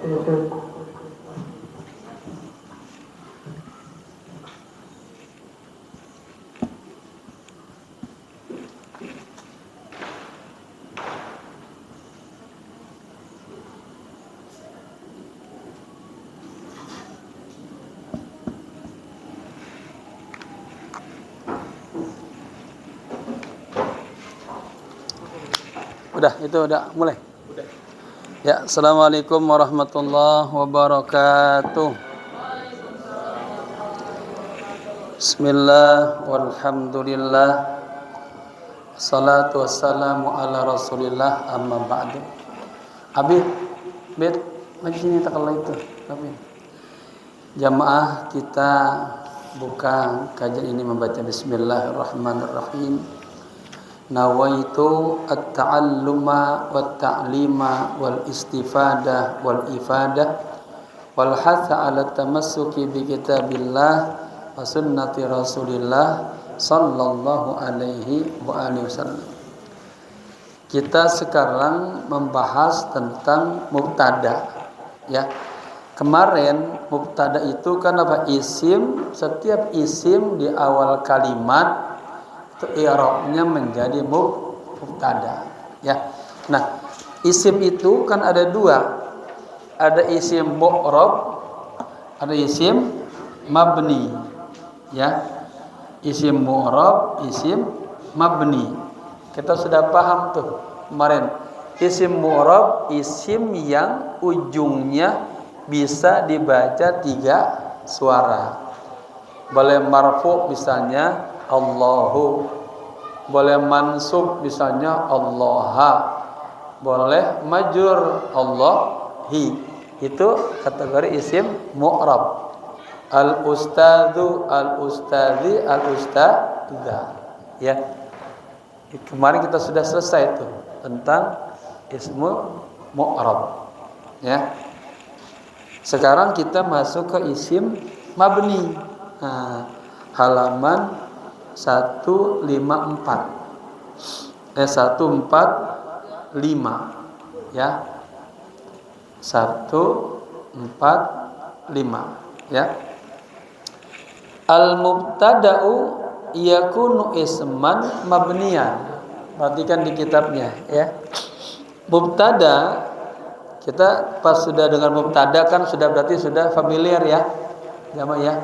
Udah mulai. Ya, assalamualaikum warahmatullahi wabarakatuh. Bismillah, walhamdulillah, salatu wassalamu ala rasulillah, amma ba'du. Abid, majini takalla itu. Abid. Jamaah kita buka kajian ini membaca Bismillahirrahmanirrahim. Nawaitu at-ta'alluma wat-ta'lima wal-istifadah wal-ifadah wal-hatha ala tamassuki bi kitabillah wa sunnati rasulillah sallallahu alaihi wa alihi wasallam. Kita sekarang membahas tentang mubtada, ya. Kemarin mubtada itu kan apa? Isim. Setiap isim di awal kalimat itu i'rabnya menjadi mubtada, ya. Nah, isim itu kan ada dua. Ada isim mu'rab, ada isim mabni, ya. Isim mu'rab, isim mabni. Kita sudah paham tuh kemarin. Isim mu'rab, isim yang ujungnya bisa dibaca 3 suara. Boleh marfu misalnya Allahu, boleh mansub misalnya Allaha, boleh majrur Allahi. Itu kategori isim mu'rab. Al-ustadzu, al-ustadzi, al-ustadzah, ya. Kemarin kita sudah selesai tuh tentang ismu mu'rab, ya. Sekarang kita masuk ke isim mabni. Nah, halaman 154 ya, 145, ya. Al-mubtada'u yakunu isman mabniyan. Perhatikan di kitabnya, ya. Mubtada, kita pas sudah dengar mubtada kan sudah berarti sudah familiar, ya, jamaah, ya.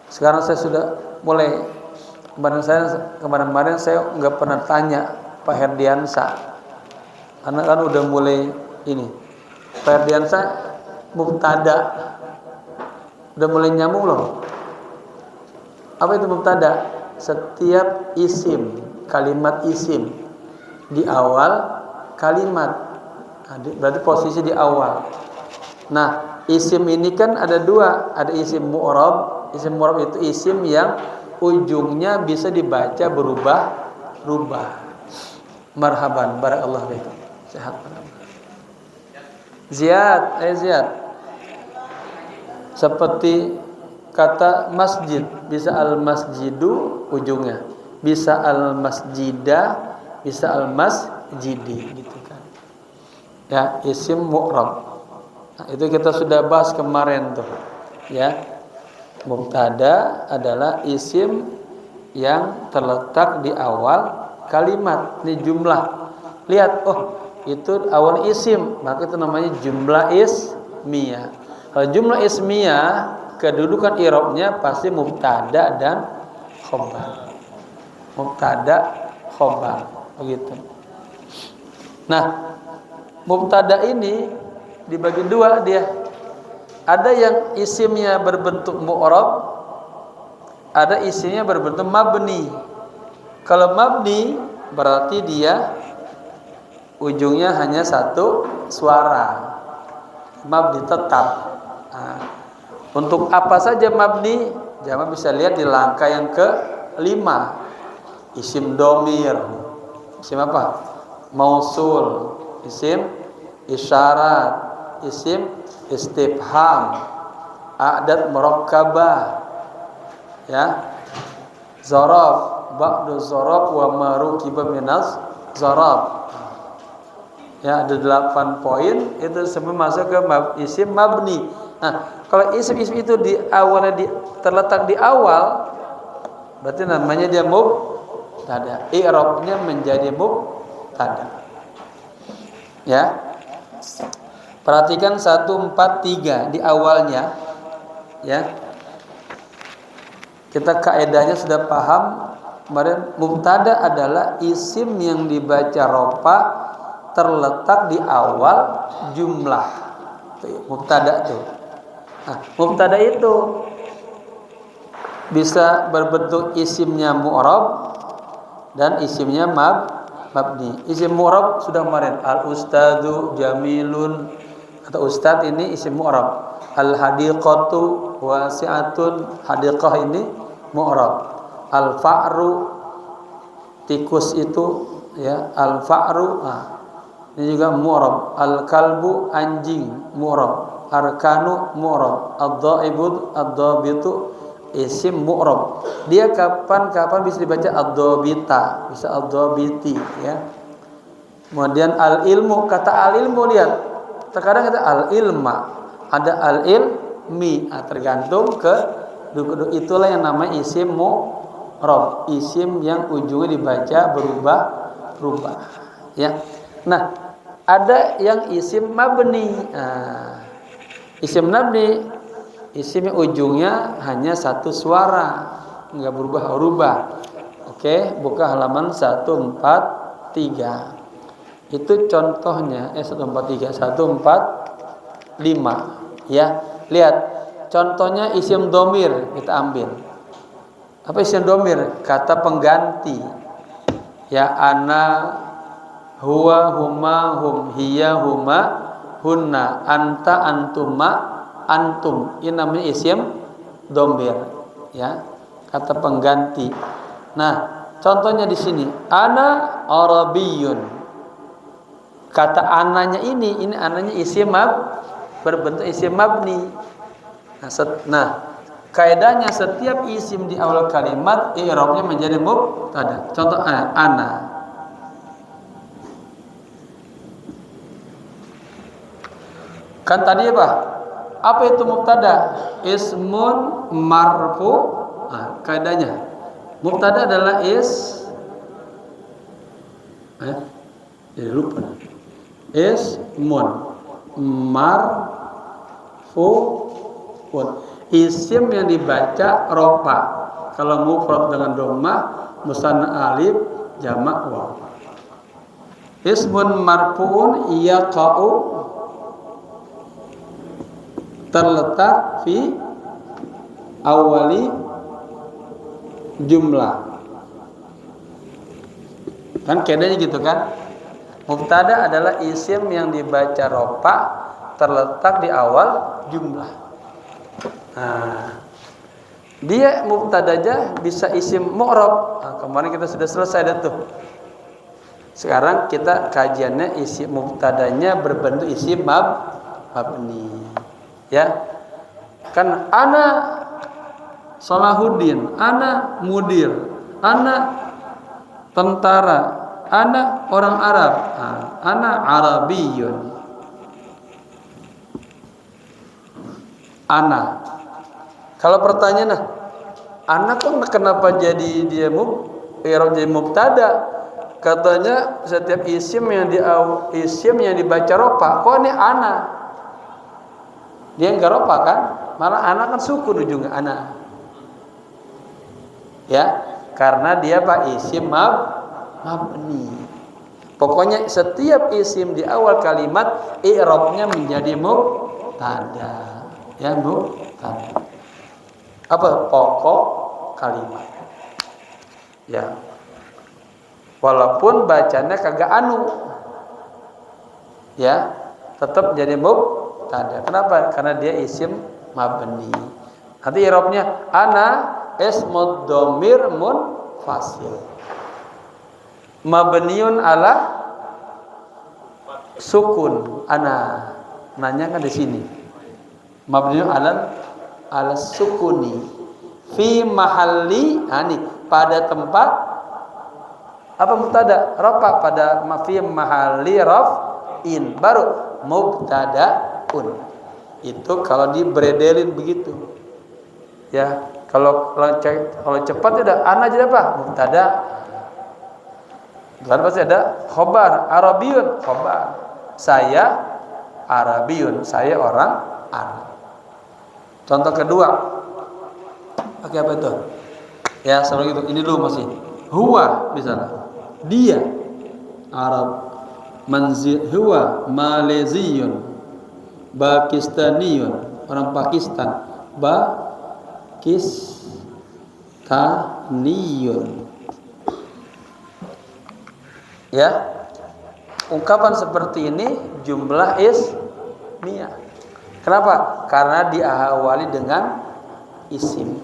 Sekarang saya sudah mulai. Kemarin saya nggak pernah tanya Pak Herdiansa, karena kan udah mulai ini. Pak Herdiansa mubtada udah mulai nyambung loh. Apa itu mubtada? Setiap isim, kalimat isim di awal kalimat, berarti posisi di awal. Nah, isim ini kan ada dua, ada isim mu'rab. Isim mu'rab itu isim yang ujungnya bisa dibaca berubah-ubah. Marhaban, barakallahu fiikum. Sehat. Ziyad. Seperti kata masjid, bisa al-masjidu ujungnya, bisa al-masjidah, bisa al-masjidi, gitu kan. Ya, isim mu'rab. Nah, itu kita sudah bahas kemarin tuh, ya. Mubtada adalah isim yang terletak di awal kalimat. Ini jumlah. Lihat, oh, itu awal isim, maka itu namanya jumlah ismiyah. Kalau jumlah ismiyah, kedudukan i'rabnya pasti mubtada dan khobar. Mubtada, khobar, begitu. Nah, mubtada ini dibagi dua dia. Ada yang isimnya berbentuk mu'rab, ada isimnya berbentuk mabni. Kalau mabni berarti dia ujungnya hanya 1 suara. Mabni tetap. Nah, untuk apa saja mabni? Jamaah bisa lihat di langkah yang ke-5. Isim domir. Isim apa? Mausul. Isim isyarat. Isim istifham, a'dad murakkabah, ya. Zaraf, ba'du zaraf wa ma rukiba minas zaraf. Ya, ada 8 poin itu semua masuk ke isim mabni. Nah, kalau isim-isim itu terletak di awal, berarti namanya dia mubtada. I'rabnya menjadi mubtada. Ya. Perhatikan 143 di awalnya, ya. Kita kaedahnya sudah paham kemarin. Mubtada adalah isim yang dibaca rofa terletak di awal jumlah. Mubtada tuh. Nah, mubtada itu bisa berbentuk isimnya mu'rab dan isimnya mabni. Isim mu'rab sudah kemarin, al ustadu jamilun, atau ustad ini isim mu'rab. Al hadiqatu wasi'atun, hadiqah ini mu'rab. Al fa'ru, tikus itu, ya, al fa'ru, ini juga mu'rab. Al kalbu, anjing, mu'rab. Arkanu mu'rab. Ad-dhaibud, ad-dhabitu, isim mu'rab. Dia kapan bisa dibaca ad-dhabita, bisa ad-dhabiti, ya. Kemudian al-ilmu, kata al-ilmu, lihat. Terkadang kita al-ilma, ada al-ilmi, tergantung ke itulah yang namanya isim mu'rab, isim yang ujungnya dibaca berubah, ya. Nah, ada yang isim mabni. Isim mabni, isim yang ujungnya hanya satu suara, enggak berubah-ubah. Oke, buka halaman 143. Itu contohnya 143, 145, ya. Lihat, contohnya isim domir kita ambil. Apa isim domir? Kata pengganti. Ya, ana, huwa, huma, hum, hiya, huma, hunna, anta, antuma, antum. Ini namanya isim domir, ya. Kata pengganti. Nah, contohnya di sini, ana arabiyun. Kata ananya ini ananya isim berbentuk isim mabni. Nah, kaidahnya setiap isim di awal kalimat i'rabnya menjadi mubtada. Contoh ana. Kan tadi apa? Apa itu mubtada? Ismun marfu. Kaidahnya mubtada adalah jadi lupa. Ismun marfu'un, isim yang dibaca rofa. Kalau mufrad dengan dhammah, musanna alif, jamak waw. Ismun marfu'un yaqa'u, terletak fi awali jumlah. Kan kedanya gitu kan? Mubtada adalah isim yang dibaca rofa terletak di awal jumlah. Nah, dia mubtada aja bisa isim mu'rab. Kemarin kita sudah selesai dah tuh. Sekarang kita kajiannya isim mubtadanya berbentuk isim mabni. Ya. Kan ana Salahuddin, ana mudir, ana tentara, ana orang Arab, ana Arabiyun. Ana. Kalau pertanyaan, ana kok kenapa jadi dia jadi mubtada? Katanya setiap isim yang dibaca rofa, kok ini ana? Dia enggak rofa kan? Malah ana kan sukun ujungnya ana. Ya, karena dia isim mabni. Pokoknya setiap isim di awal kalimat i'rabnya menjadi mubtada. Ya, mubtada. Apa pokok kalimat? Ya. Walaupun bacanya kagak anu. Ya, tetap jadi mubtada. Kenapa? Karena dia isim mabni. Nanti i'rabnya ana ismud dhamir munfasil. Mabniun ala sukun. Ana. Nanya kan di sini. Mabniun ala sukuni. Fi mahalli pada tempat Apa mubtada? Rafa pada fi mahalli raf'in, baru mubtadaun. Itu kalau dibredelin begitu. Ya, kalau cepat ada ana jadi apa? Mubtada. Kan pasti ada khobar, Arabiyun, khobar. Saya Arabiyun, saya orang Arab. Contoh kedua. Pakai apa itu? Ya, seperti itu. Ini dulu masih. Huwa misalnya. Dia Arab. Huwa Malaysian, Pakistaniyun, orang Pakistan. Pakistaniyun. Ya, ungkapan seperti ini jumlah ismiyah. Kenapa? Karena diawali dengan isim.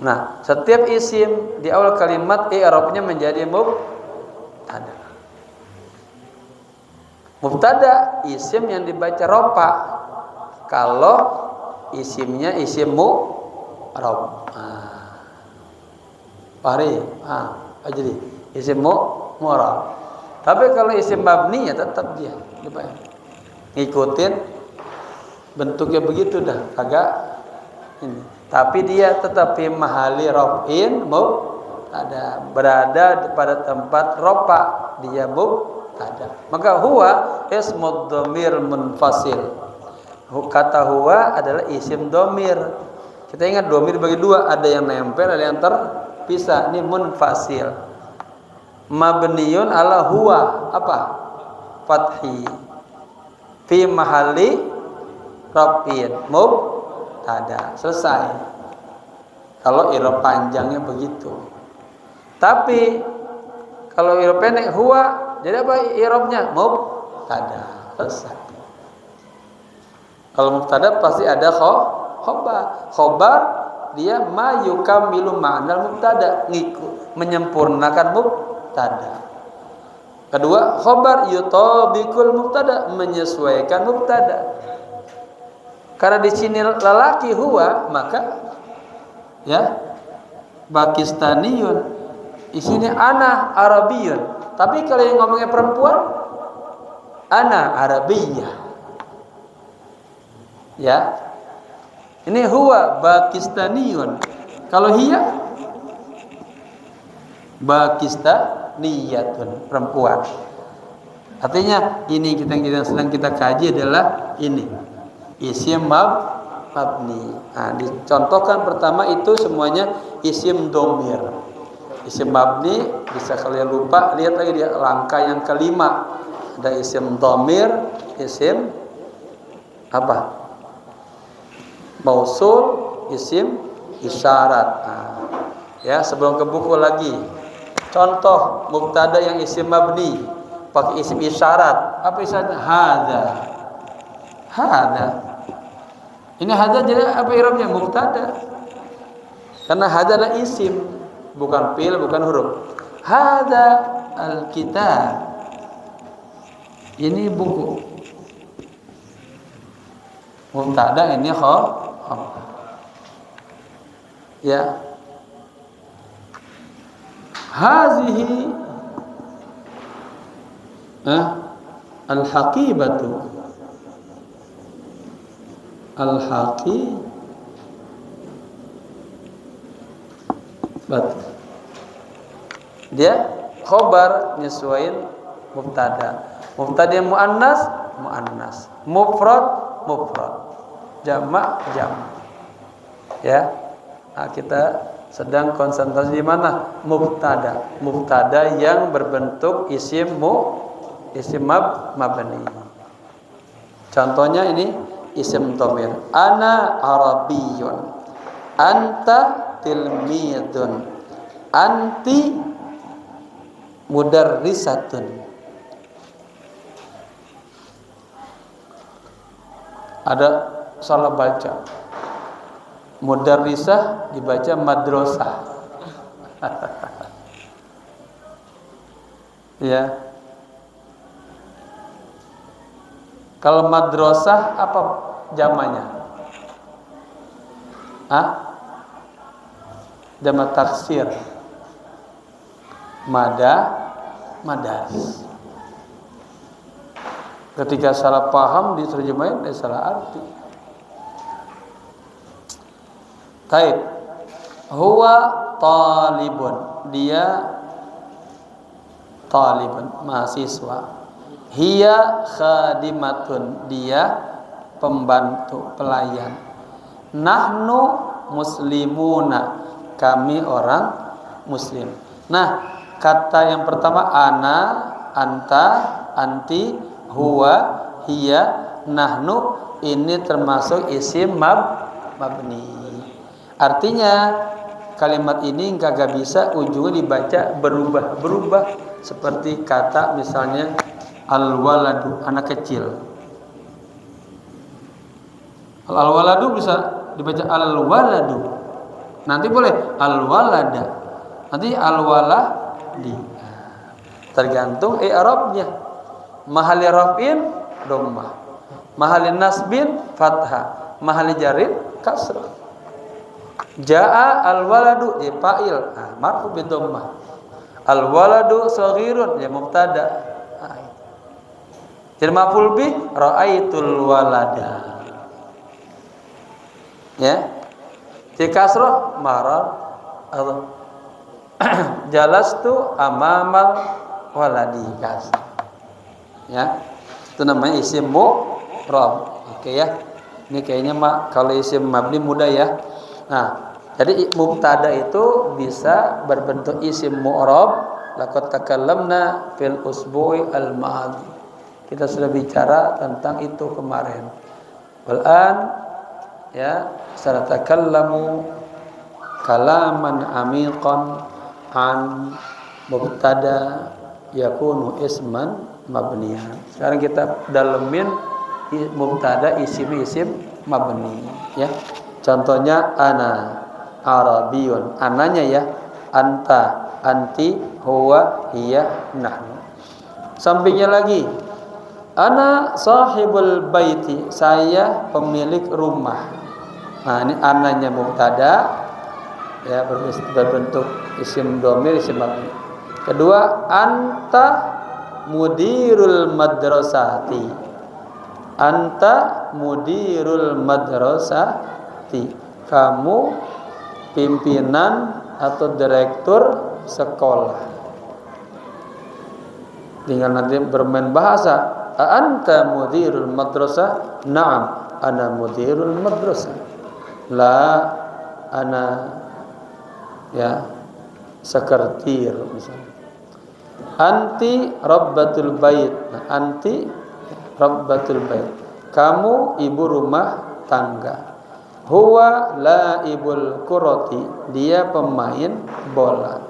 Nah, setiap isim di awal kalimat i'rabnya menjadi mubtada. Mubtada isim yang dibaca rafa. Kalau isimnya isim mu'rab. Jadi isim mu'rab. Tapi kalau isim mabni ya tetap dia dibaca. Ngikutin bentuknya begitu dah, agak ini. Tapi dia tetap fi mahali raf'in mubtada, berada pada tempat rafa, dia mubtada. Maka huwa ismud dhamir munfasil. Kata huwa adalah isim dhamir. Kita ingat dhamir bagi dua, ada yang nempel, ada yang terpisah. Ini munfasil. Mabniun ala huwa apa? Fathi. Fi mahali raf'in mubtada. Selesai. Kalau i'rab panjangnya begitu. Tapi kalau i'rab pendek huwa, jadi apa i'rabnya? Mubtada. Selesai. Kalau mubtada pasti ada khobar. Khobar dia ma yukamilu ma'nal mubtada, menyempurnakan mubtada. Kedua, khobar yutabiqul mubtada, menyesuaikan mubtada. Karena di sini lelaki huwa, maka ya Pakistaniyun, di sini ana Arabiyun. Tapi kalau yang ngomongnya perempuan, ana Arabiyah. Ya, ini huwa Pakistaniyun. Kalau hiya Pakistaniyatun, perempuan. Artinya ini yang sedang kita kaji adalah ini isim mabni. Nah, dicontohkan pertama itu semuanya isim domir. Isim mabni, bisa kalian lupa, lihat lagi di langkah yang kelima. Ada isim domir, isim apa? Mausul, isim isyarat. Nah, ya, sebelum ke buku lagi. Contoh mubtada yang isim mabni pakai isim isyarat. Apa isyarat? Hada. Ini hada jadi apa i'rabnya? Mubtada. Karena hada adalah isim, bukan fi'il, bukan huruf. Hada al-kitab. Ini buku. Mubtada ini ya. Hazihi al-haqibatu. Dia khobar nyesuaiin mubtada. Mubtada yang muannas, mufrad, jamak. Ya. Nah, kita sedang konsentrasi di mana? Mubtada yang berbentuk isim mabni. Contohnya ini isim dhamir. Ana Arabiyyun. Anta tilmidun. Anti mudarrisatun. Ada salah baca. Mudarrisah dibaca madrasah. Ya. Kalau madrasah apa jamannya? Jamak taksir. madaris. Ketika salah paham diterjemahin salah arti. Taib. Huwa talibun. Dia talibun, mahasiswa. Hiya khadimatun. Dia pembantu, pelayan. Nahnu muslimuna. Kami orang muslim. Nah, kata yang pertama ana, anta, anti, huwa, hiya, nahnu, ini termasuk isim mabni. Artinya kalimat ini kagak bisa ujungnya dibaca berubah seperti kata misalnya al-waladu, anak kecil. Al-waladu bisa dibaca al-waladu. Nanti boleh al-walada. Nanti al-waladi. Tergantung i'rabnya. Mahali raf'in dhammah. Mahali nasbin fathah. Mahali jarin kasrah. Jaa al-waladu ya fa'il. Marfu bi dhammah. Al-waladu shaghirun ya mubtada. Jadi maf'ul bih ra'aitul walada. Ya. Di kasrah marar atau jalastu amamal waladi kasrah. Ya. Itu namanya isim mu'rab. Oke ya. Ini kayaknya kalau isim mabni mudah ya. Nah, jadi mubtada itu bisa berbentuk isim mu'rab. Laqad takallamna fil usbu'i al-madi. Kita sudah bicara tentang itu kemarin. Wal'an ya, sanatakallamu kalaman amiqan an mubtada yakunu isman mabniyan. Sekarang kita dalemin mubtada isim mabni ya. Contohnya ana arabiyun. Ananya ya anta, anti, huwa, hiya, nahnu. Sampingnya lagi ana sahibul baiti, saya pemilik rumah. Nah, ini ananya mubtada ya berbentuk isim dhamir isim mabni. Kedua, anta mudirul madrasati. Anta mudirul madrasati. Kamu pimpinan atau direktur sekolah. Tinggal nanti bermain bahasa. Anta mudirul madrasah? Naam, ana mudirul madrasah. La ana ya sekretir misalnya. Anti rabbatul bait. Nah, anti rabbatul bait. Kamu ibu rumah tangga. Huwa laibul kurati. Dia pemain bola.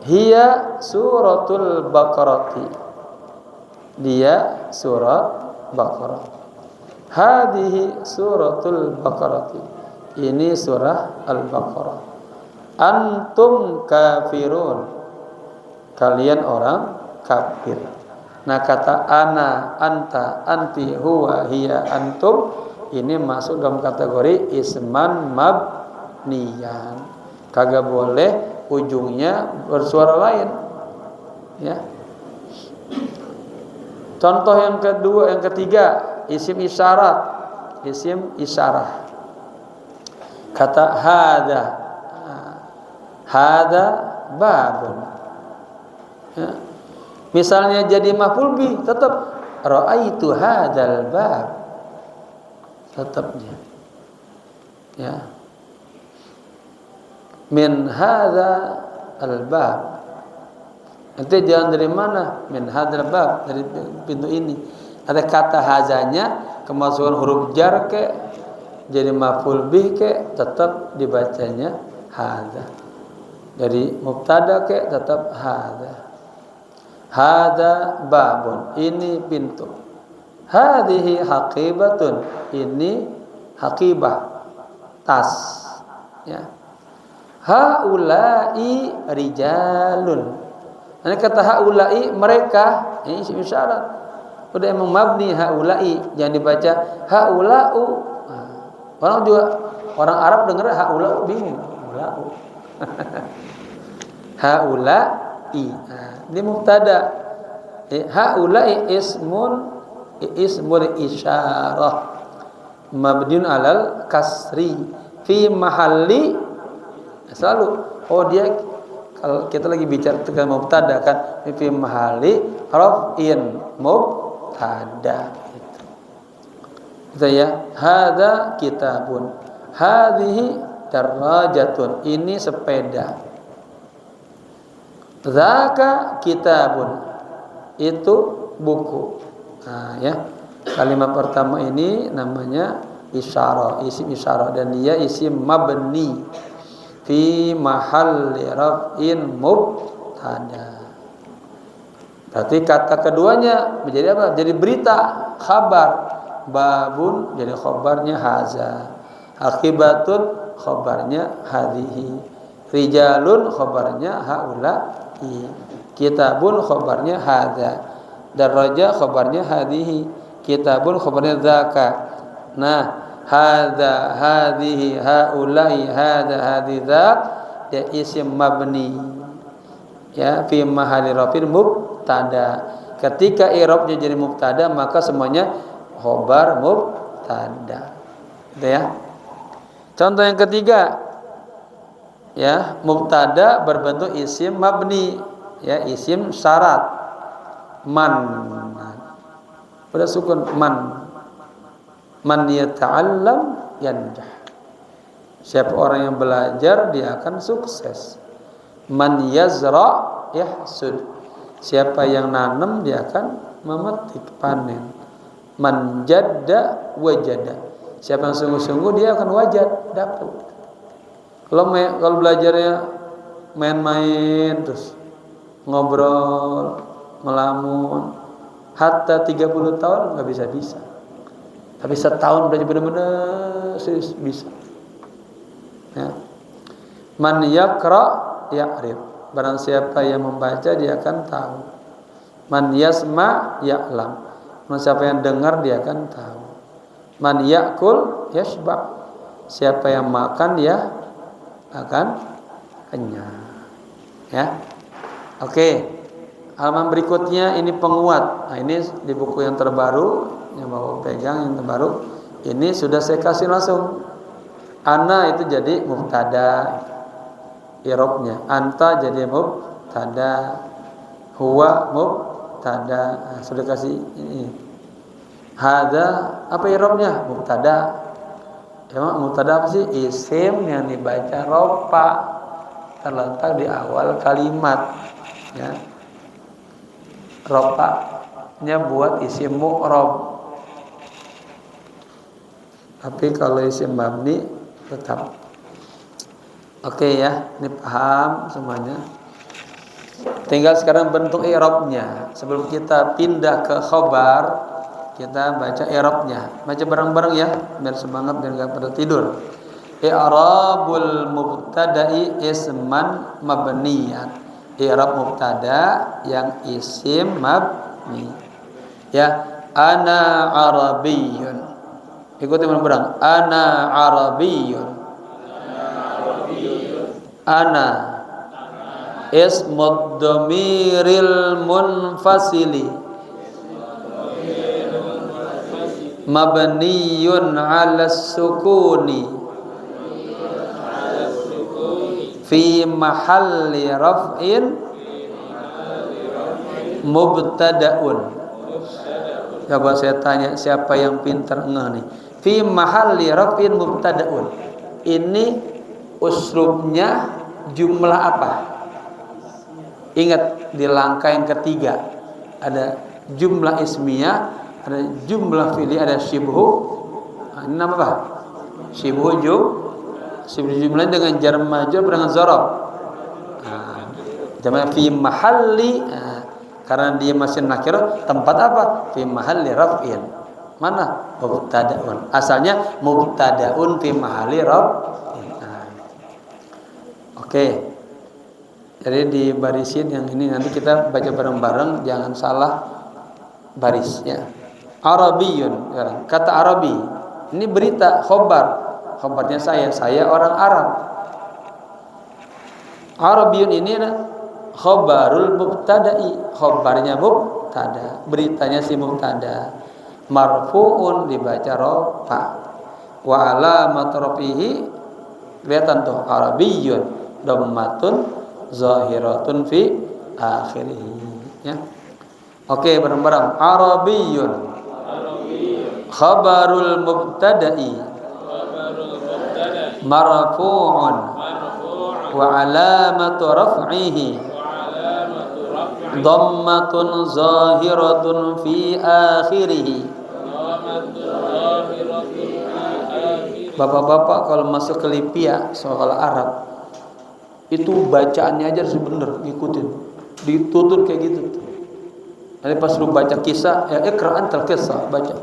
Hiya suratul baqarati. Dia surat Baqarah. Hadihi suratul baqarati. Ini surah Al-Baqarah. Antum kafirun. Kalian orang kafir. Nah, kata ana, anta, anti, huwa, hiya, antum ini masuk dalam kategori isman mabniyan. Kagak boleh ujungnya bersuara lain. Ya. Contoh yang kedua, yang ketiga, isim isyarat. Isim isyarah. Kata hada. Hada babun. Ya. Misalnya jadi maf'ul bih, tetap ra'aitu hadzal bab. Tetapnya. Ya. Min hadza al-bab. Nanti jangan dari mana? Min hadzal bab, dari pintu ini. Ada kata hazanya kemasukan huruf jar ke jadi maf'ul bih ke tetap dibacanya hadza. Dari mubtada ke tetap hadza. Hadza babun, ini pintu. Hadhihi haqibatun, ini haqibah, tas. Ya. Haula'i rijalun. Ini kata haula'i mereka, ini isim isyarat. Udah emang mabni haula'i, jangan dibaca haula'u. Orang juga orang Arab dengar haula'u bingung. Haula. Haula Nah, ini mubtada. Haula'i ismul isyarah mabniun alal kasri fi mahalli. Selalu dia kalau kita lagi bicara tentang mubtada kan fi mahalli raf'in mubtada gitu ya. Hadza kitabun, hadhihi darajatun, ini sepeda. Dzaka kitabun, itu buku. Nah ya, kalimat pertama ini namanya isyarah, isim isyarah, dan dia isim mabni fi mahalli raf'in mubtada. Berarti kata keduanya menjadi apa? Jadi berita, kabar. Babun jadi khabarnya haza, akibatun khabarnya hadhihi, rijalun khabarnya haula'i, kitabun khabarnya hadza, daraja khabarnya hadhihi, kitabun khabarnya dzaka. Nah, hadza, hadhihi, haula'i, hadza, hadzak ya isim mabni ya fi mahalli rafin mubtada. Ketika i'rabnya jadi mubtada maka semuanya khabar mubtada. Gitu ya. Contoh yang ketiga ya, mubtada berbentuk isim mabni ya, isim syarat. Man, pada sukun man. Man yata'allam yanjah. Siapa orang yang belajar dia akan sukses. Man yazra yahsud. Siapa yang nanam dia akan memetik, panen. Man jadda wajada. Siapa yang sungguh-sungguh dia akan wajad, dapat. Kalau belajarnya main-main terus ngobrol, melamun, hatta 30 tahun nggak bisa. Tapi setahun belajar benar-benar serius bisa. Ya. Man yaqra ya'rif. Barang siapa yang membaca dia akan tahu. Man yasma ya'lam. Siapa yang dengar dia akan tahu. Man ya'kul yashba. Siapa yang makan dia akan kenyang. Ya. Oke. Halaman berikutnya ini penguat. Nah, ini di buku yang terbaru yang Bapak pegang yang terbaru. Ini sudah saya kasih langsung. Ana itu jadi mubtada. I'rabnya. Anta jadi mubtada. Huwa mubtada. Nah, sudah kasih ini. Hadza apa i'rabnya? Mubtada. Emang mubtada apa sih? Isim yang dibaca rofa terletak di awal kalimat. Ya. Rofa-nya buat isim mu'rab. Tapi kalau isim mabni tetap. Oke ya, ini paham semuanya. Tinggal sekarang bentuk i'rabnya. Sebelum kita pindah ke khabar, kita baca i'rabnya. Baca bareng-bareng ya, biar semangat dan enggak pada tidur. I'rabul mubtada'i isman mabniyan. I'rab mubtada yang isim mabni. Ya, ana arabiyyun. Ikuti bareng-bareng. Ana arabiyyun. Ana ismud dhamiril munfasili mabniyun 'ala sukuni fi mahalli raf'in mubtada'un. Coba saya tanya siapa yang pintar enggak nih. Fi mahalli raf'in mubtada'un. Ini uslubnya jumlah apa? Ingat di langkah yang ketiga ada jumlah ismiyah, ada jumlah fi'li, ada syibhu. Nah, ini nama apa? Syibhu jumlah dengan jar majrur dengan dzaraf. Nah, jamaah fi mahalli. Nah, karena dia masih nakirah, tempat apa? Fi mahalli raf'in. Mana? Mubtada'un. Asalnya mubtada'un fi mahalli raf'in. Nah. Oke. Jadi di barisin yang ini nanti kita baca bareng-bareng, jangan salah barisnya. Arabiyyun. Kata Arabi. Ini berita, khobar. Khobarnya saya orang Arab. Arabiyyun ini khabarul mubtada'i, khabarnya mubtada, beritanya si mubtada. Marfu'un dibaca rafa. Wa alamat rafihi kelihatan tuh arabiyyun dhammatun zahiratun fi akhirih ya. Oke, bareng-bareng. Arabiyyun khabarul mubtada'i marfu'un wa alamatu raf'ihi dhammatun zahiratun fi akhirih. Bapak-bapak kalau masuk ke Lipia soal Arab itu bacaannya aja harus bener, ikutin, ditutur kayak gitu. Nanti pas lu baca kisah, ya iqra antal kisah, baca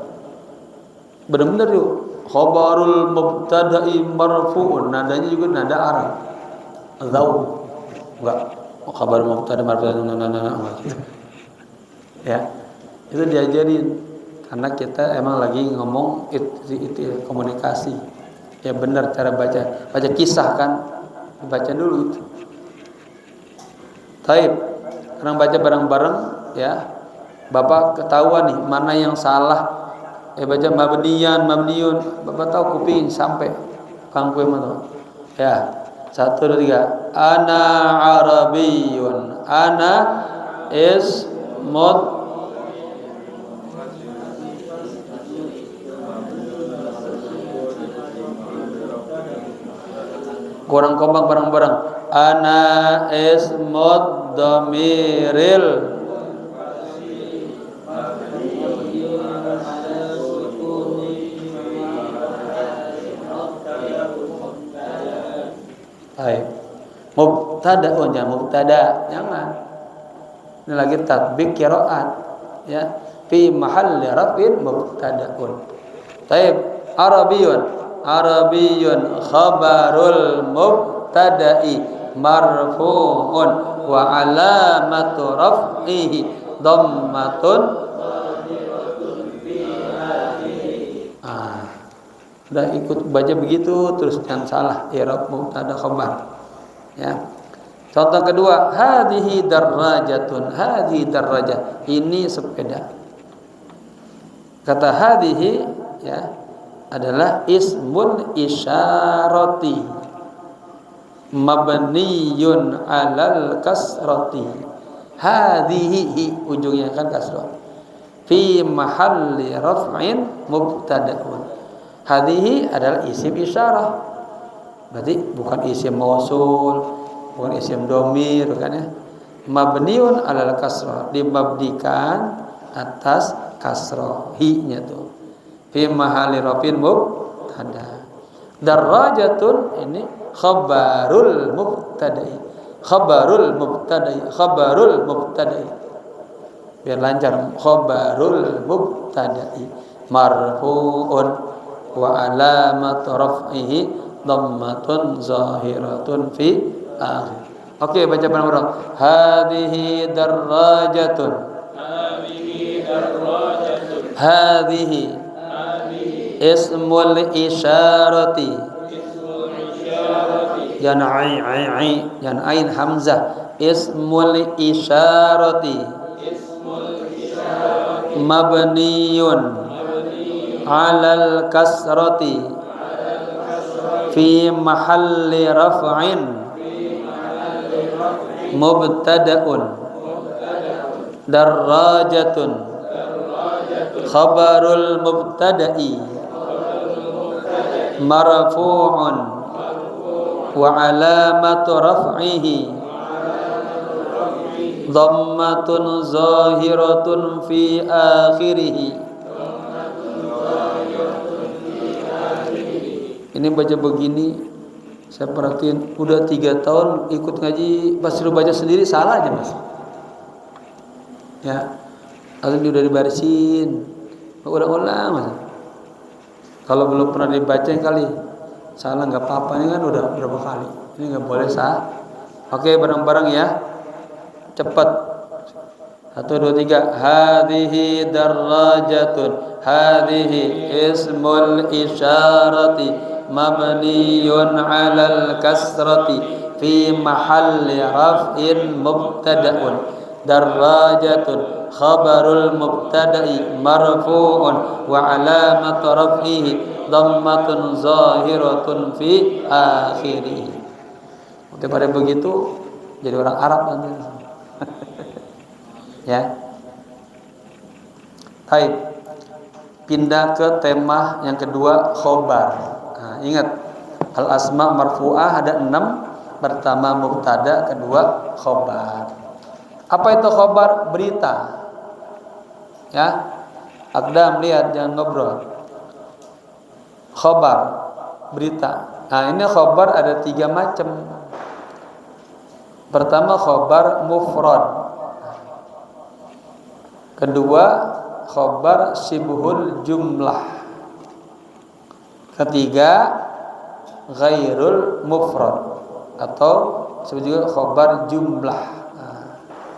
bener-bener yuk. Khabarul mubtada'i marfu'un, nadanya juga nada Arab. Zau, enggak. Khabarul mubtada' marfu'un, enggak gitu. Ya, itu diajarin karena kita emang lagi ngomong itu komunikasi. Ya benar cara baca kisah kan, baca dulu itu. Taib, sekarang baca bareng-bareng ya. Bapak ketahuan nih mana yang salah. Baca mabniyun. Bapak tahu kuping sampai kang kue mana? Ya, 1, 2, 3. Ana Arabiyyun. Ana ismut kurang kompak bareng-bareng. Ana ismud dhamiril baik. Mubtada, jangan mubtada, jangan. Ini lagi tatbik qiraat ya. Fi mahalli rafin mubtadaun. Baik, Arabiyyun khabarul mubtada'i marfu'un wa alamatu raf'ihi dhammatun. Udah ikut baca begitu terus, jangan salah i'rab mubtada khabar ya. Contoh kedua, hadhihi darajatun, hadhihi darajah, ini sepeda. Kata hadhihi ya adalah ismul isyarati mabniyun alal kasrati. Hadhihi ujungnya kan kasrah. Fi mahalli raf'in mubtada'un. Hadhihi adalah isim isyarah. Berarti bukan isim mausul, bukan isim dhamir kan ya. Mabniun alal kasrah, dimabdikan atas kasrah, hi-nya tuh. Fi mahalli rafin mubtada. Darajatun ini khabarul mubtada'i. Khabarul mubtada'i. Biar lancar. Khabarul mubtada'i marfu'un wa alamatu raf'ihi dhammatun zahiratun fi akhir. Oke, baca bareng-bareng. Hadhihi darajatun. Hadhihi ismul isyarati. Yan yan ain hamzah. Ismul isyarati mabniyun alal kasrati fi mahalli raf'in mubtada'un. Darajatun khabarul mubtada'i marfu'un wa alamatu raf'ihi dhammatun zahiratun fi akhirih. Ini baca begini, saya perhatiin udah 3 tahun ikut ngaji, pas suruh baca sendiri salah aja mas. Ya, lalu udah dibarisin, ulang-ulang mas. Kalau belum pernah dibaca kali salah nggak apa-apa, ini kan udah berapa kali, ini nggak boleh salah. Oke, bareng-bareng ya, cepat. 1, 2, 3. Hadhihi darajatun. Hadhihi ismul isyarati mabniyun alal kasrati fi mahalli raf'in mubtada'un darajatun khabarul mubtada'i marfu'un wa alamat raf'ihi dhammatun zahiratun fi akhirih. Daripada begitu jadi orang Arab nanti. Ya. Baik. Pindah ke tema yang kedua, khobar. Nah, ingat al asma marfu'ah ada 6. Pertama mubtada, kedua khobar. Apa itu khobar? Berita. Ya. Akdam lihat, jangan ngobrol. Khobar, berita. Nah, ini khobar ada 3 macam. Pertama khobar mufrad. Kedua khobar sibhul jumlah. Ketiga ghairul mufrad atau disebut juga khobar jumlah.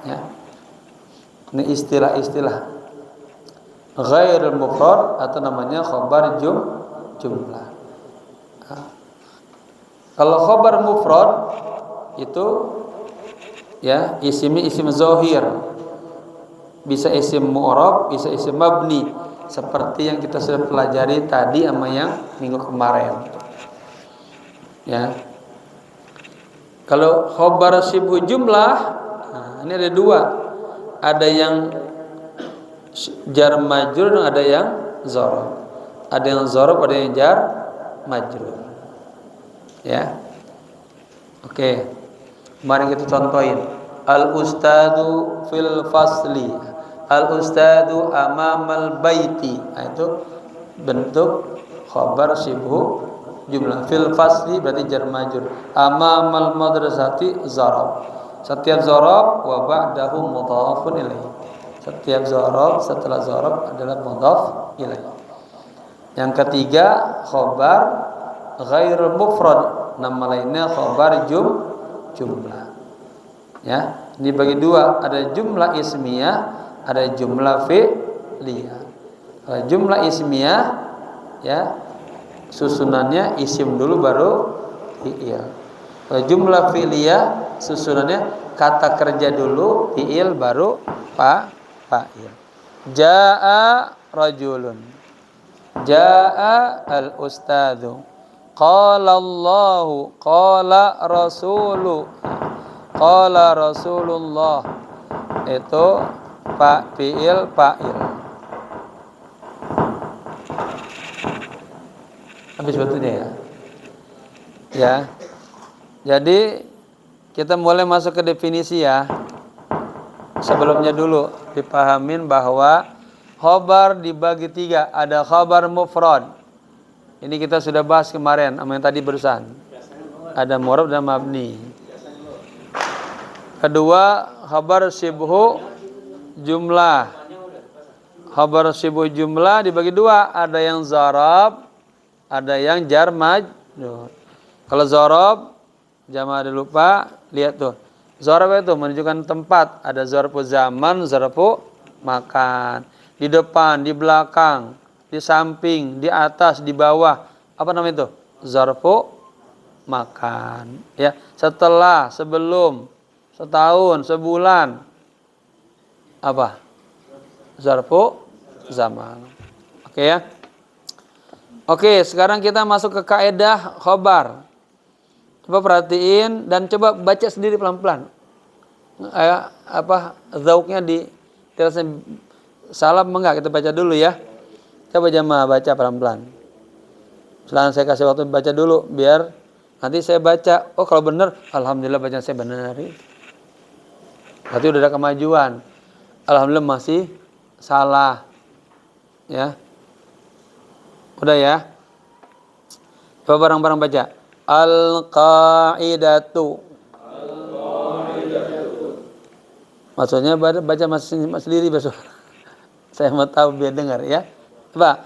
Ya. Ini istilah-istilah. Ghairul mufrad atau namanya khobar jumlah. Kalau khobar mufrad itu ya isimnya isim zahir, bisa isim mu'rab, bisa isim mabni, seperti yang kita sudah pelajari tadi sama yang minggu kemarin. Ya. Kalau khobar sibhu jumlah, nah, ini ada 2. Ada yang jar majrur dan ada yang dzarab. Ada yang dzarab, ada yang jar majrur. Ya. Oke. Mari kita contohin. Al ustadu fil fasli. Al ustadu amamal baiti. Nah, itu bentuk khabar sibhu jumlah. Fil fasli berarti jar majrur. Amamal madrasati zarab. Setiap zarab wa ba'dahu mudhafun ilaih. Setiap zarab setelah zarab adalah mudhaf ilaih. Yang ketiga khabar ghairul mufrad. Nama lainnya khabar jumlah. Ya, dibagi 2, ada jumlah ismiyah, ada jumlah fi'liyah. Jumlah ismiyah ya susunannya isim dulu baru fi'il. Jumlah fi'liyah susunannya kata kerja dulu fi'il baru fa'il. Jaa rajulun. Jaa al ustadu. Qala Allahu, qala rasulu. Qala Rasulullah. Itu fi'il fa'il. Habis waktunya ya. Ya. Jadi kita mulai masuk ke definisi ya. Sebelumnya dulu dipahamin bahwa khabar dibagi 3. Ada khabar mufrad. Ini kita sudah bahas kemarin sama yang tadi barusan. Ada mu'rab dan mabni. Kedua, khabar sibhu jumlah. Khabar sibhu jumlah dibagi 2. Ada yang zarab, ada yang jar majrur. Kalau zarab, jamaah ada lupa, lihat tuh. Zarab itu menunjukkan tempat. Ada zarfu zaman, zarfu makan. Di depan, di belakang, di samping, di atas, di bawah. Apa namanya itu? Zarfu makan. Ya, setelah, sebelum, setahun, sebulan. Apa? Zarfu zaman. Oke ya. Oke, sekarang kita masuk ke kaidah khobar. Coba perhatiin dan coba baca sendiri pelan-pelan. Zauknya di terusnya salah enggak, kita baca dulu ya. Coba jamaah baca pelan-pelan. Setelah saya kasih waktu baca dulu biar nanti saya baca. Oh, kalau benar alhamdulillah bacaan saya benar. Berarti udah ada kemajuan. Alhamdulillah masih salah. Ya. Udah ya. Coba bareng-bareng baca. Al-qaidatu. Maksudnya baca mas sendiri besok. Saya mau tahu biar dengar ya. Coba.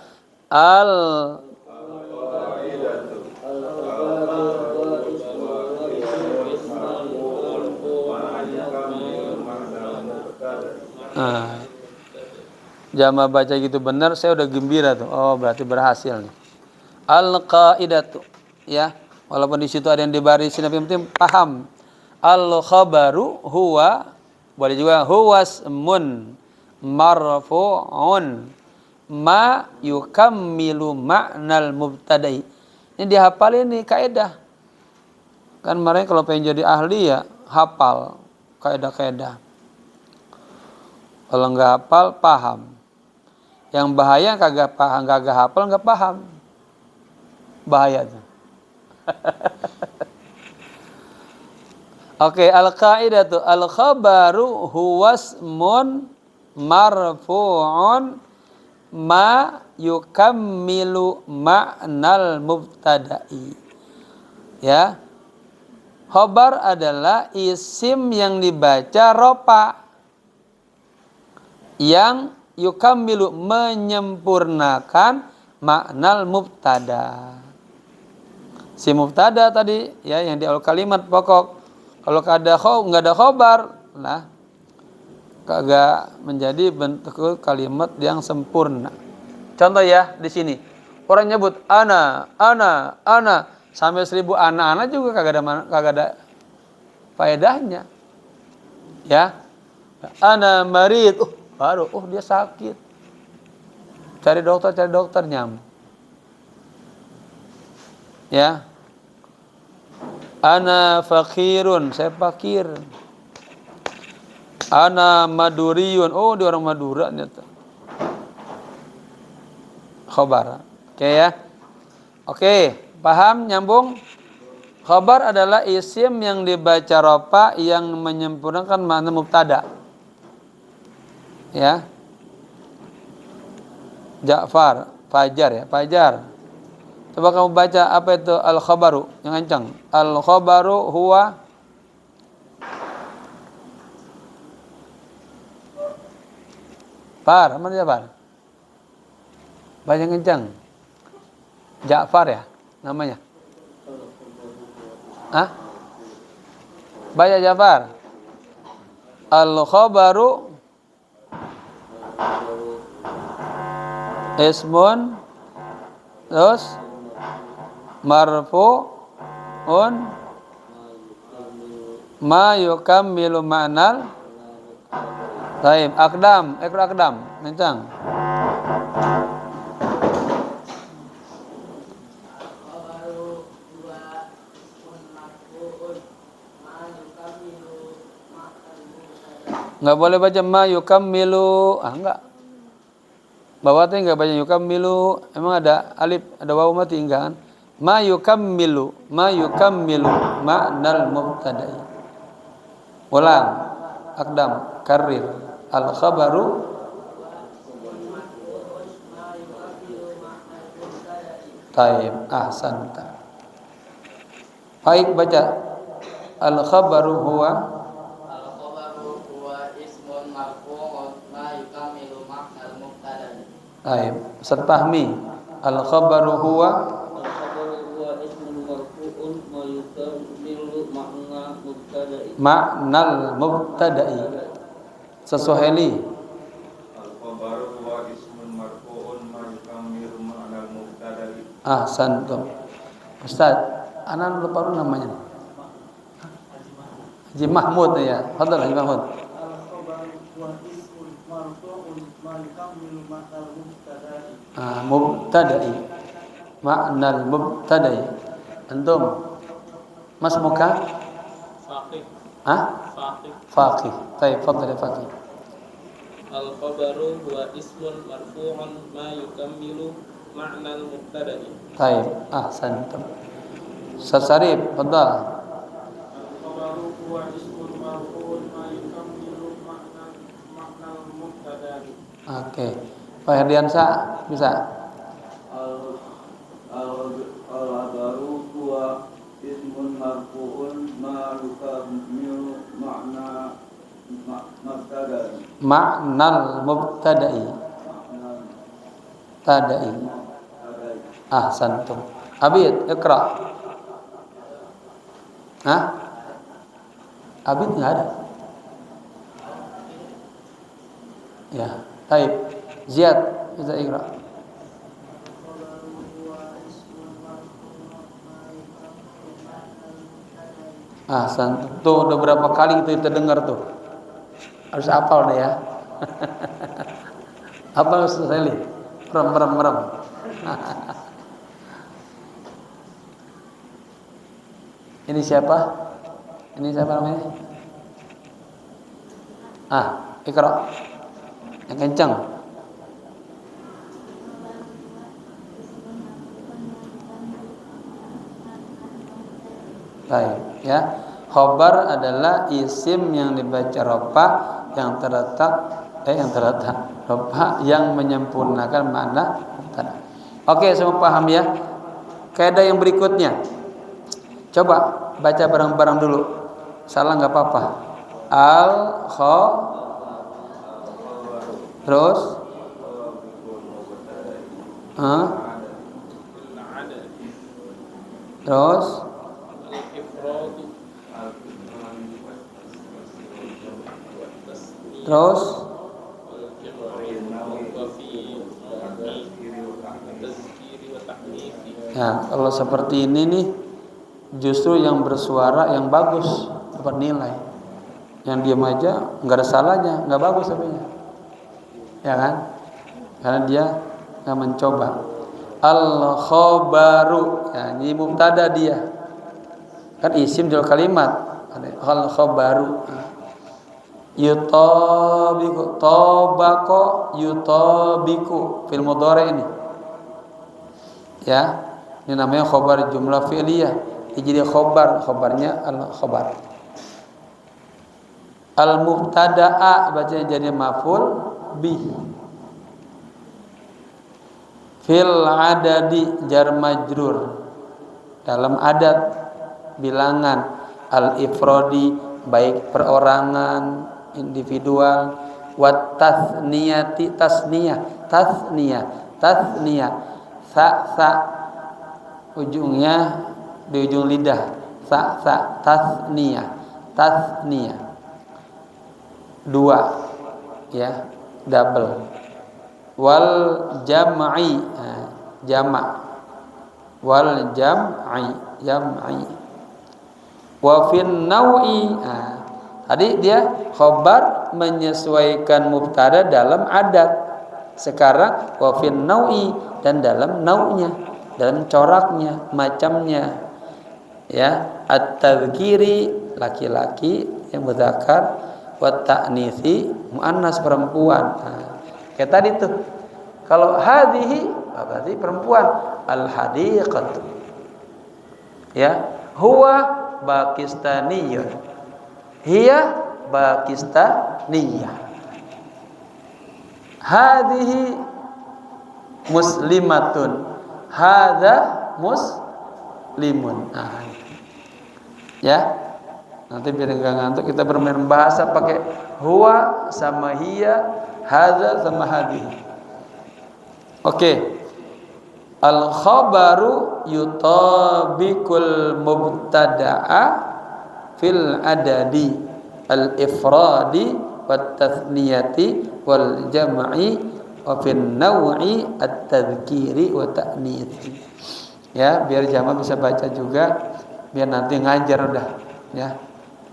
Jamaah baca gitu benar, saya udah gembira tuh. Oh, berarti berhasil nih. Al-qaidatu. Ya. Walaupun di situ ada yang dibarisin, tapi yang penting paham. Al-khabaru huwa, boleh juga huwasmun marfu'un ma yukammilu ma'nal mubtada'i. Ini dihafal, ini kaidah. Kan mereka kalau pengen jadi ahli ya hafal kaidah-kaidah. Kalau nggak hafal paham. Yang bahaya kagak paham, kagak hafal nggak paham. Bahaya tuh. Oke, al-qaidatu al-khabaru huwasmun marfu'un ma yukammilu ma'nal mubtada'i. Ya. Khabar adalah isim yang dibaca ropa yang yukammilu menyempurnakan ma'nal mubtada. Si mubtada tadi ya yang di awal kalimat pokok. Kalau nggak ada khobar, nah kagak menjadi bentuk kalimat yang sempurna. Contoh ya di sini orang nyebut ana sampai 1000 ana juga kagak ada faedahnya. Ya, ana marid, baru dia sakit. Cari dokter nyam. Ya. Ana fakirun, saya fakir. Ana maduriyun, dia orang Madura ternyata. Khobar. Oke ya. Oke, paham, nyambung? Khobar adalah isim yang dibaca ropa yang menyempurnakan makna mubtada. Ya. Ja'far, Fajar ya, Fajar. Coba kamu baca apa itu al-khabaru yang kencang. Al-khabaru huwa mana Ja'far? Baca yang kencang. Ja'far ya namanya. Baca Ja'far. Al-khabaru ismun terus marfu'un ma yukammilu ma'nal. Baik, akdam, kencang. Enggak boleh baca ma yukammilu. Enggak. Bawah tuh enggak baca yukammilu. Emang ada alif, ada wawu mati enggak kan? Ma yukammilu ma'nal mubtada'i. Ulang. Akdam, karir. Al-khabaru taib, ahsanta. Baik, baca. Al-khabaru huwa ismun marfu'un ma yukammilu ma'nal mubtada'i. taib. Ustaz Fahmi. Al-khabaru huwa ismun marfu'un ma yukammilu ma'nal mubtada'i. Sesuheli. Al-khabaru huwa ismun marfu'un ma yukammilu ma'nal mubtada'i. Ahsantum. Ustaz, anak lupa namanya. Haji Mahmud ya. Fadhal Haji Mahmud. Al-khabaru huwa ismun marfu'un ma yukammilu ma'nal mubtada'i. Mubtada'i. Ma'nal mubtada'i. Antum? Mas Muka? Faqih. Faqih. Baik, fadhal ya Faqih. Al-khabaru huwa ismun marfu'un ma yukammilu ma'nal mubtada'i. Baik, ahsantum. Sasarif, fadhal. Al-khabaru huwa ismun marfu'un ma yukammilu ma'nal mubtada'i. Oke. Pak Herdiansa bisa? Al-khabaru huwa ismun marfu'un ma yukammilu ma'na mubtada'i. Ma'nal mubtada'i. Tada'i. Ahsantum. Abid, Iqra. Abid enggak ada. Ya, baik. Ziyad, bisa Iqra. Tuh udah berapa kali itu kita dengar tuh. Harus hafal deh ya. Hafal Ustaz Eli. Merem. Ini siapa? Ini siapa namanya? Iqra. Yang kencang. Baik, ya. Khobar adalah isim yang dibaca rofa yang terletak rofa yang menyempurnakan makna mubtada. Oke, semua paham ya? Kaidah yang berikutnya. Coba baca bareng-bareng dulu. Salah nggak apa-apa. Terus terus ya, kalau seperti ini nih justru yang bersuara yang bagus dapat nilai. Yang diam aja nggak ada salahnya, nggak bagus sebenarnya, ya kan? Karena dia nggak mencoba. Al-khobaru, ya, ini mubtada dia, kan isim dalam kalimat. Al-khobaru, yutabiku, tobako, yutabiku, fil mudhari ini, ya. Ini namanya khobar jumlah fi'liyah. Jadi khobarnya al-khobar. Al-mubtada'a bacanya jadi maf'ul bih. Fil adadi jar majrur. Dalam adat bilangan al-ifradi baik perorangan, individual, wat tasniyati tasniyah sa ujungnya di ujung lidah sa tasniyah dua, ya, double. Wal jam'i, jamak. Wal jam'i wa fin nau'i. Tadi dia khobar menyesuaikan mubtada dalam adat. Sekarang wa fin nau'i, dan dalam nau'nya, dalam coraknya, macamnya, ya. At-tadhkiri laki-laki yang mudzakkar, wa ta'nitsi muannas perempuan. Kayak tadi tuh. Kalau hadhihi berarti perempuan, al-hadiqatu. Ya, huwa pakistaniyun. Hiya pakistaniyah. Hadhihi muslimatun. Hadza muslimun. Ya. Nanti biar enggak ngantuk kita bermain bahasa pakai huwa sama hiya, hadza sama hadhihi. Oke. Al-khabaru yutabiqul mubtada'a fil adadi al-ifradi wat tathniyati wal jam'i wa fin naw'i at-tadhkiri wa ta'nitsi. Ya, biar jamaah bisa baca juga, biar nanti ngajar udah, ya.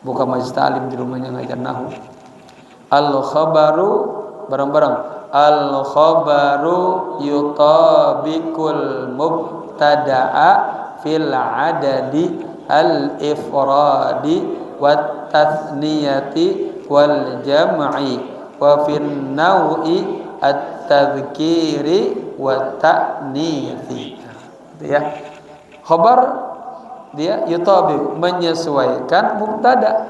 Buka majlis ta'lim di rumahnya ngajar nahwu. Al-khabaru bareng-bareng. Al-khabaru yutabiqul mubtada'a fil adadi al-ifradi wat tathniyati wal jam'i wa fin naw'i at-tadhkiri wa ta'nitsi. Itu ya. Khabar dia yutabiq menyesuaikan mubtada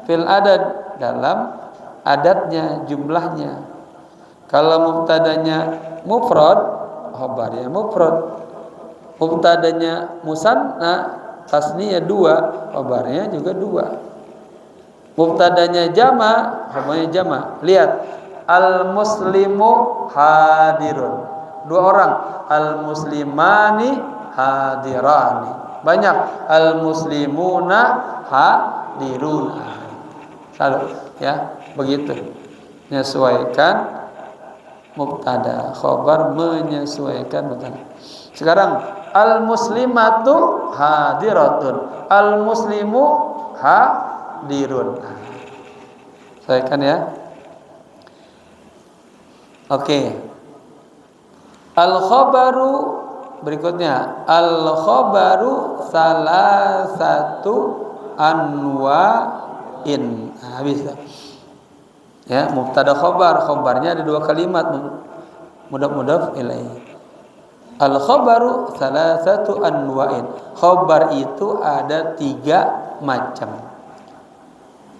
fil adad dalam adatnya, jumlahnya. Kalau mubtadanya mufrad, khabarnya mufrad. Mubtadanya musanna, tasniyah dua, khabarnya juga dua. Mubtadanya jama, khabarnya jama. Lihat, al muslimu hadirun, dua orang. Al muslimani hadirani, banyak. Al muslimuna hadirun. Selalu, ya, begitu. Menyesuaikan mubtada, khabar menyesuaikan mubtada. Sekarang al muslimatu hadiratun, al muslimu hadirun. Saya kan ya. Oke. Al-khabaru berikutnya. Al-khabaru salah satu anwa'in. Habis. Ya, mubtada khabar. Khabarnya ada 2 kalimat. Mudhaf ilaih. Al-khabaru salah satu anwa'in. Khabar itu ada 3 macam.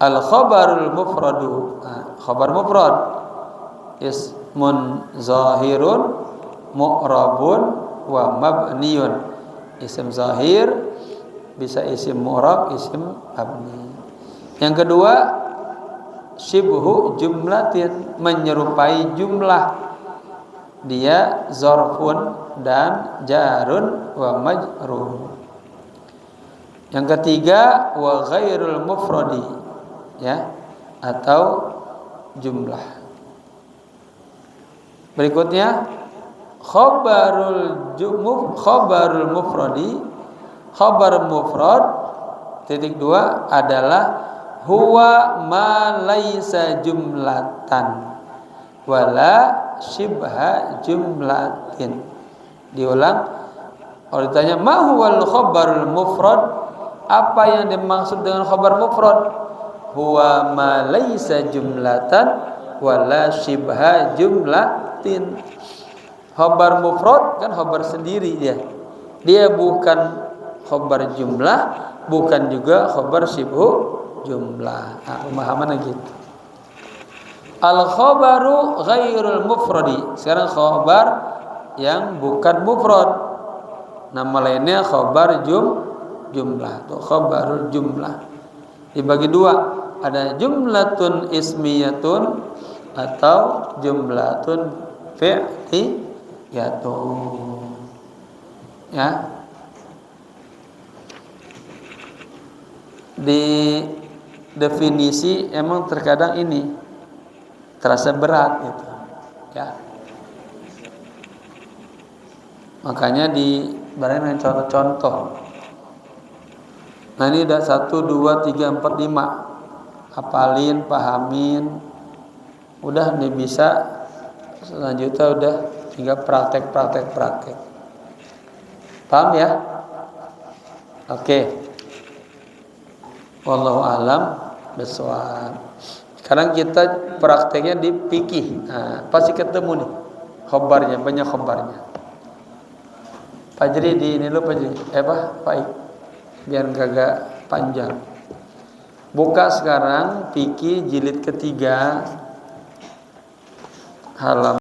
Al-khabarul mufradu. Khabar mufrad. Ismun zahirun mu'rabun wa mabniyun. Isim zahir bisa isim mu'rab, isim mabni. Yang kedua, syibhu jumlatin, menyerupai jumlah. Dia zarfun dan jarun wa majrur. Yang ketiga, wa ghairul mufradi, ya, atau jumlah. Berikutnya, khabarul mufradi. Khabar mufrad titik 2 adalah huwa ma laisa jumlatan wala shibha jumlatin. Diulang. Kalau ditanya ma huwal khabarul mufrad, apa yang dimaksud dengan khabar mufrad? Huwa ma laisa jumlatan wala shibha jumlatin. Khabar mufrad kan khabar sendiri dia. Dia bukan khabar jumlah, bukan juga khabar shibhu jumlah. Pemahamannya gitu. Al-khabaru ghairul mufradi. Sekarang khabar yang bukan mufrad. Nama lainnya khabar jumlah. Itu khabarul jumlah. Dibagi 2. Ada jumlatun ismiyatun atau jumlatun fi'liyatun. Ya. Di definisi emang terkadang ini terasa berat gitu, ya. Makanya di barangnya contoh-contoh. Nah ini ada 1, 2, 3, 4, 5. Hafalin, pahamin. Udah nih bisa. Selanjutnya udah tinggal praktek. Paham ya? Oke. Wallahu alam bishawab. Sekarang kita prakteknya di fikih. Nah, pasti ketemu nih khabarnya, banyak khabarnya. Fajri di ini lo Fajri. Baik. Biar kagak panjang. Buka sekarang fikih jilid ketiga halaman